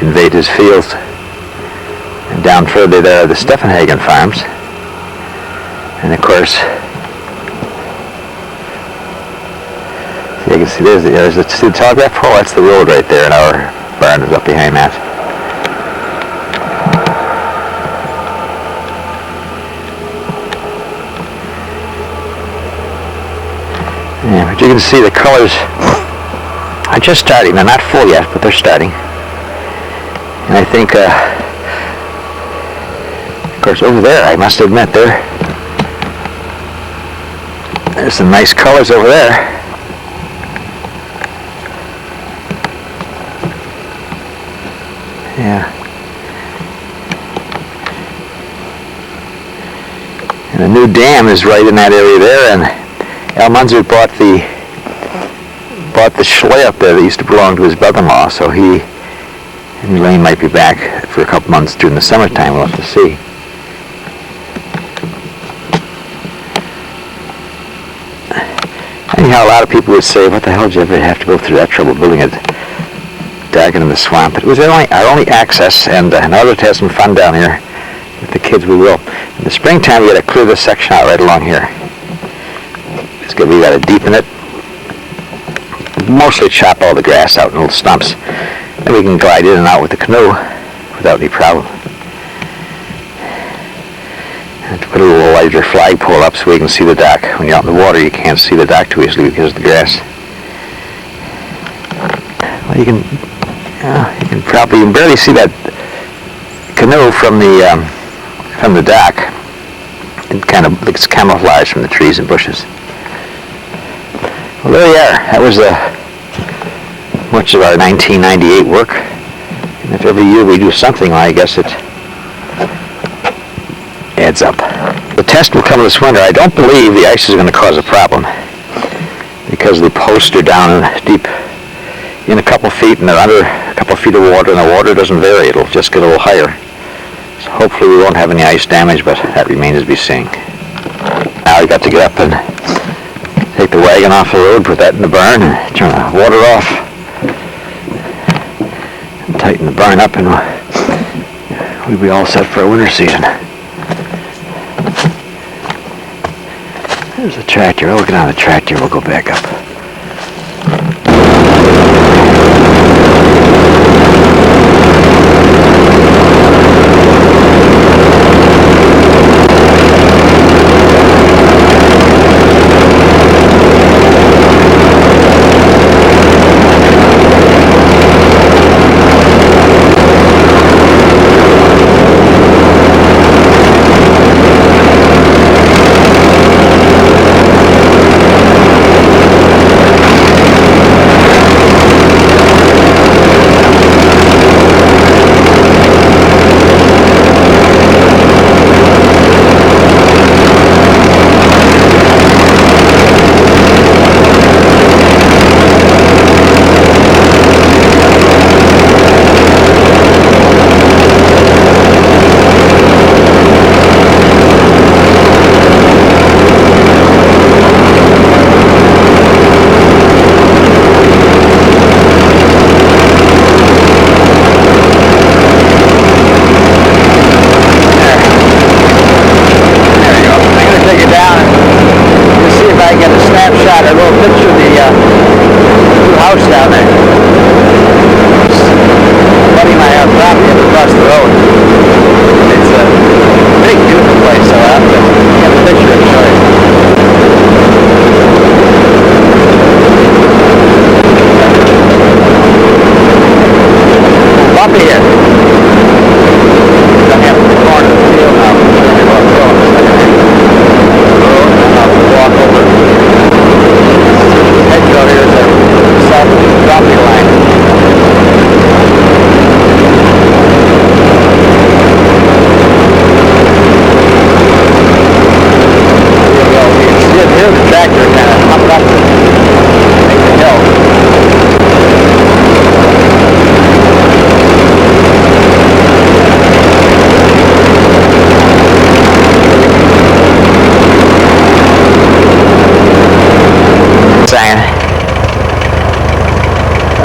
invade his fields. And down further there are the Steffenhagen farms. And of course, you can see there's the telegraph pole. That's the road right there, and our barn is up behind that. Yeah, but you can see the colors are just starting. They're not full yet, but they're starting. And I think, of course, over there, I must admit, there's some nice colors over there. Yeah. And the new dam is right in that area there, and Al Munzer bought the schley up there that used to belong to his brother-in-law, so he and Elaine might be back for a couple months during the summertime. We'll have to see. Anyhow, a lot of people would say, what the hell did you ever have to go through that trouble building a dock in the swamp? It was our only access, and in order to have some fun down here with the kids, we will. In the springtime, we got to clear this section out right along here. We got to deepen it, mostly chop all the grass out in little stumps, and we can glide in and out with the canoe without any problem. And to put a little larger flagpole up so we can see the dock. When you're out in the water, you can't see the dock too easily because of the grass. Well, you can barely see that canoe from the dock. It kind of looks camouflaged from the trees and bushes. Well, there you are. That was much of our 1998 work. And if every year we do something, well, I guess it adds up. The test will come this winter. I don't believe the ice is going to cause a problem because the posts are down deep in a couple feet and they're under a couple feet of water, and the water doesn't vary. It'll just get a little higher. So hopefully we won't have any ice damage, but that remains to be seen. Now we got to get up and take the wagon off the road, put that in the barn, and turn the water off. And tighten the barn up, and we'll be all set for a winter season. There's a tractor. We'll get on the tractor. We'll go back up.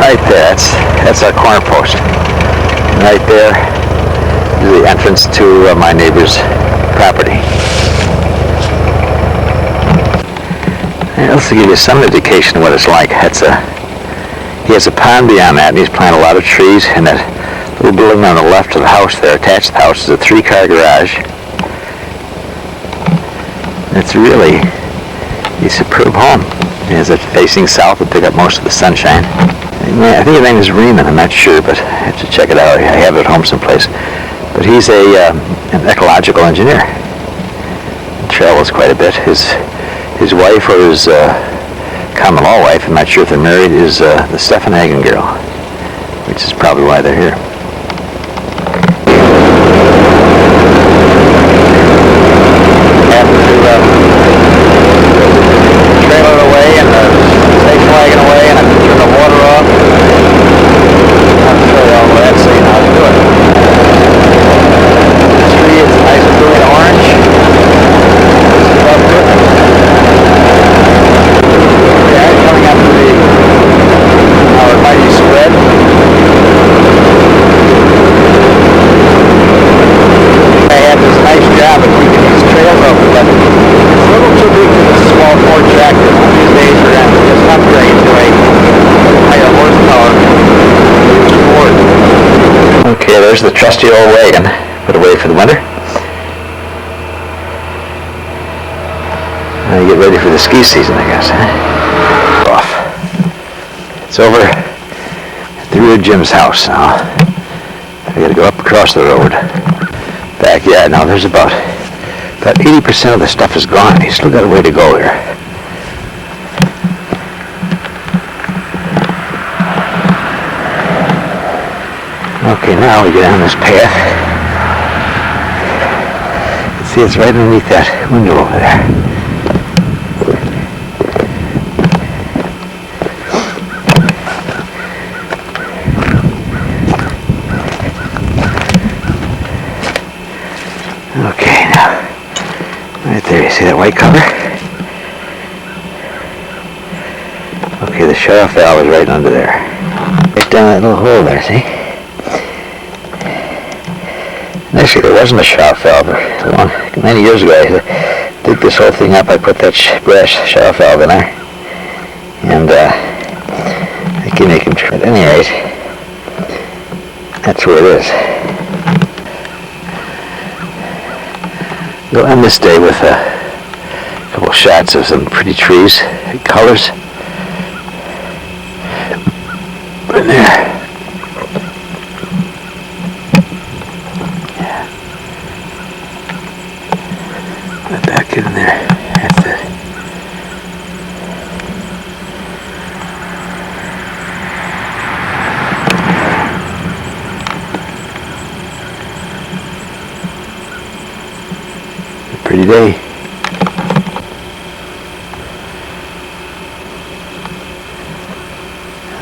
Right there, that's our corner post. Right there is the entrance to my neighbor's property. And let's give you some indication of what it's like. He has a pond beyond that, and he's planted a lot of trees. And that little building on the left of the house there, attached to the house, is a 3-car garage. It's really a superb home. It has it facing south to pick up most of the sunshine. I think his name is Riemann, I'm not sure, but I have to check it out. I have it at home someplace. But he's an ecological engineer. He travels quite a bit. His wife, or his common law wife, I'm not sure if they're married, is the Steffenhagen girl, which is probably why they're here. There's the trusty old wagon, put away for the winter. Now you get ready for the ski season, I guess. Off. It's over at the rear Jim's house now. I got to go up across the road. Back, yeah. Now there's about 80% of the stuff is gone. He's still got a way to go here. Okay, now we get on this path. See, it's right underneath that window over there. Okay, now, right there, you see that white cover? Okay, the shut-off valve is right under there. Right down that little hole there, see? Actually, there wasn't a shut-off valve. Many years ago, I dig this whole thing up, I put that brass shut-off valve in there. And, I can make him turn. At any rate, that's where it is. We'll end this day with a couple shots of some pretty trees, colors. Right there. Yeah. Let that get in there. That's it. Pretty day.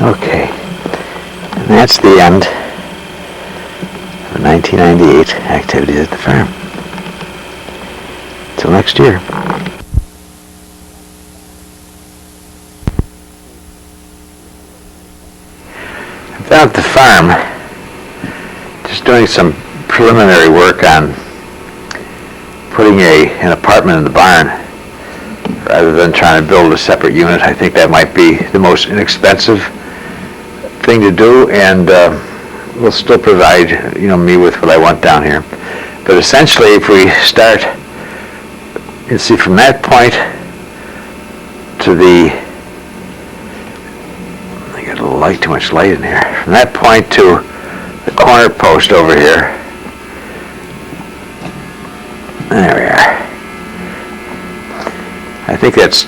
Okay, and that's the end of 1998 activities at the farm. Till next year. I'm down at the farm, just doing some preliminary work on putting an apartment in the barn rather than trying to build a separate unit. I think that might be the most inexpensive thing to do, and will still provide me with what I want down here. But essentially, if we start, you see, from that point to I got a little light, too much light in here. From that point to the corner post over here. There we are. I think that's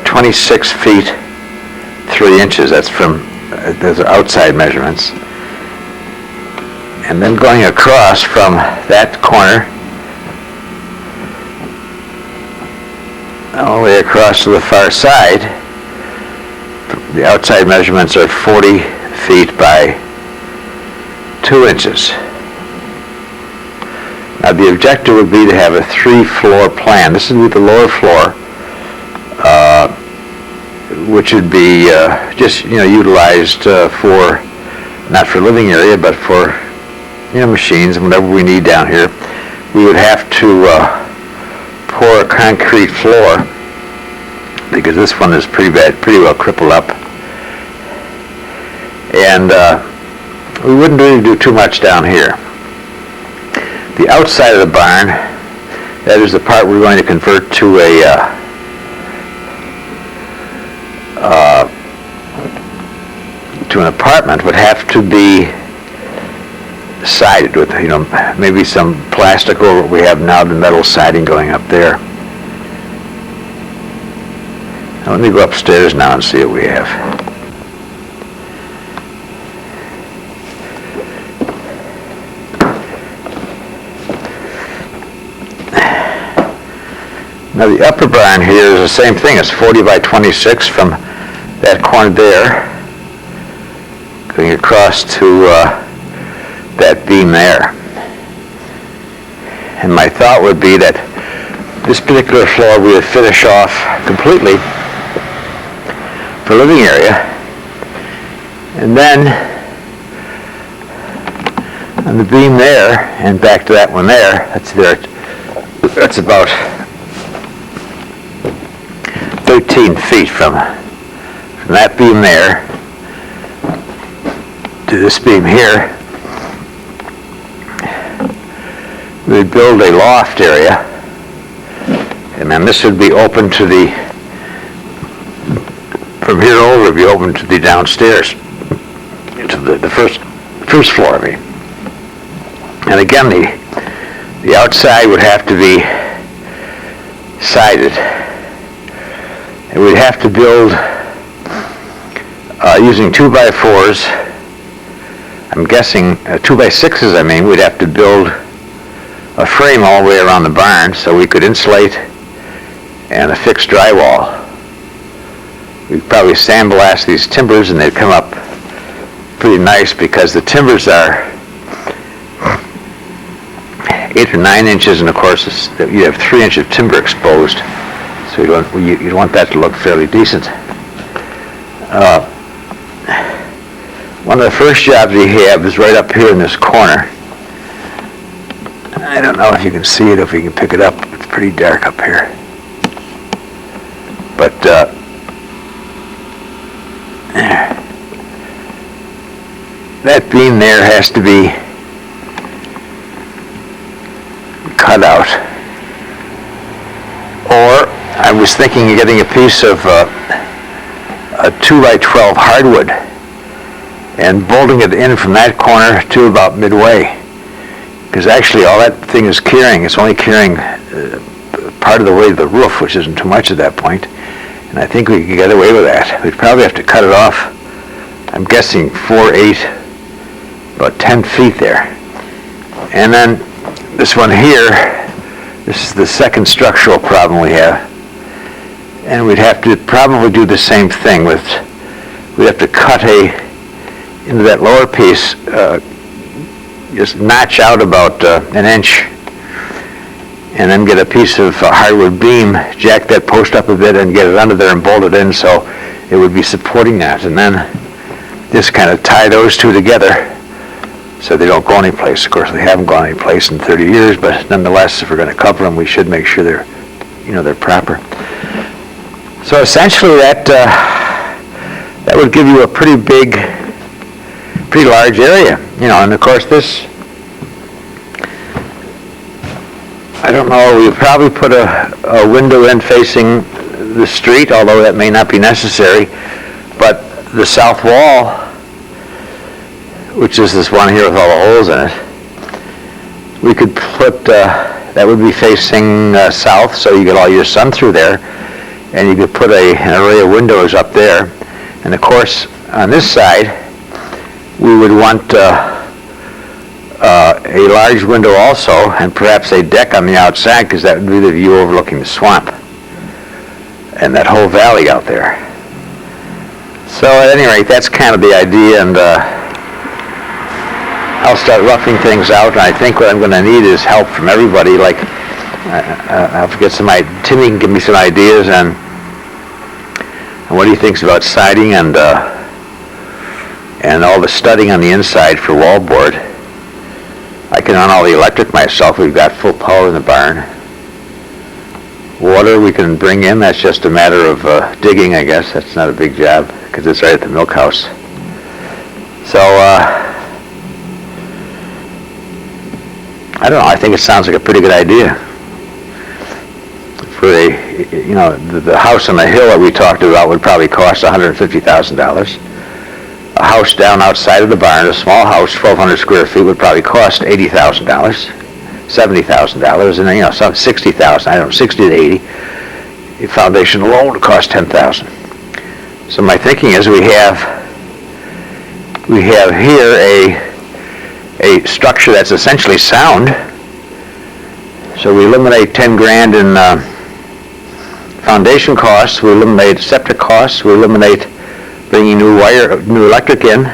26 feet 3 inches. That's from those are outside measurements. And then going across from that corner all the way across to the far side, the outside measurements are 40 feet by 2 inches. Now the objective would be to have a 3-floor plan. This would be the lower floor, which would be just utilized for, not for living area, but for machines and whatever we need down here. We would have to pour a concrete floor because this one is pretty well crippled up, and we wouldn't really do too much down here. The outside of the barn, that is the part we're going to convert to an apartment, would have to be sided with, maybe some plastic over what we have now, the metal siding going up there. Now let me go upstairs now and see what we have. Now the upper barn here is the same thing. It's 40 by 26 from that corner there, going across to that beam there. And my thought would be that this particular floor we would finish off completely for living area, and then on the beam there and back to that one there, that's about 13 feet from that beam there to this beam here. We would build a loft area, and then this would be open to from here over, it would be open to the downstairs, to the first floor of it. And again, the outside would have to be sided. And we'd have to build using 2x4s I'm guessing 2x6s, I mean, we'd have to build a frame all the way around the barn so we could insulate and affix drywall. We'd probably sandblast these timbers and they'd come up pretty nice because the timbers are 8 or 9 inches, and of course you have 3 inches of timber exposed, so you'd want that to look fairly decent. One of the first jobs we have is right up here in this corner. I don't know if you can see it, if you can pick it up. It's pretty dark up here. But that beam there has to be cut out. Or I was thinking of getting a piece of a 2x12 hardwood and bolting it in from that corner to about midway. Because actually all that thing is carrying, it's only carrying part of the way to the roof, which isn't too much at that point. And I think we could get away with that. We'd probably have to cut it off, I'm guessing 4, 8, about 10 feet there. And then this one here, this is the second structural problem we have. And we'd have to probably do the same thing with, we'd have to cut into that lower piece, just notch out about an inch, and then get a piece of hardwood beam, jack that post up a bit and get it under there and bolt it in so it would be supporting that. And then just kind of tie those two together so they don't go anyplace. Of course, they haven't gone anyplace in 30 years, but nonetheless, if we're going to cover them, we should make sure they're proper. So essentially that would give you a pretty large area, and of course this, I don't know, we would probably put a window in facing the street, although that may not be necessary, but the south wall, which is this one here with all the holes in it, we could put, that would be facing south, so you get all your sun through there, and you could put an array of windows up there. And of course, on this side, we would want a large window also, and perhaps a deck on the outside, because that would be the view overlooking the swamp and that whole valley out there. So at any rate, that's kind of the idea, and I'll start roughing things out, and I think what I'm going to need is help from everybody. Like, I'll get Timmy can give me some ideas and what he thinks about siding and all the studding on the inside for wallboard. I can run all the electric myself. We've got full power in the barn. Water we can bring in. That's just a matter of digging, I guess. That's not a big job because it's right at the milk house. So I don't know. I think it sounds like a pretty good idea. For the house on the hill that we talked about would probably cost $150,000. A house down outside of the barn, a small house, 1,200 square feet, would probably cost $80,000, $70,000, and some $60,000. I don't know, 60 to 80. The foundation alone would cost $10,000. So my thinking is we have here a structure that's essentially sound. So we eliminate 10 grand in foundation costs, we eliminate septic costs, we eliminate bringing new electric in,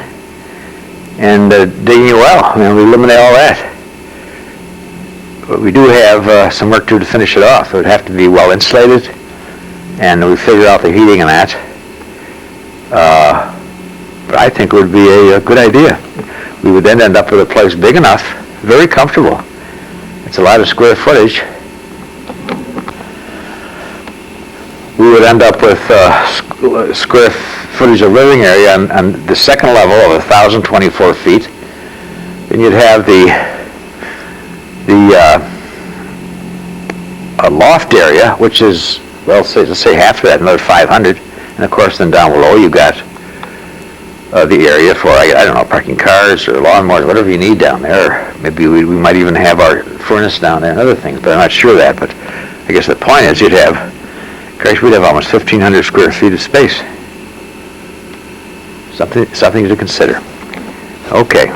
and digging a well. We eliminate all that. But we do have some work to do to finish it off. It would have to be well insulated, and we figured out the heating and that. But I think it would be a good idea. We would then end up with a place big enough, very comfortable. It's a lot of square footage. We would end up with square footage of living area on the second level of 1,024 feet. Then you'd have the loft area, which is, well, let's say half of that, another 500. And of course, then down below you got the area for, I don't know, parking cars or lawnmowers, whatever you need down there. Maybe we might even have our furnace down there and other things, but I'm not sure of that. But I guess the point is we'd have almost 1,500 square feet of space. Something to consider. Okay.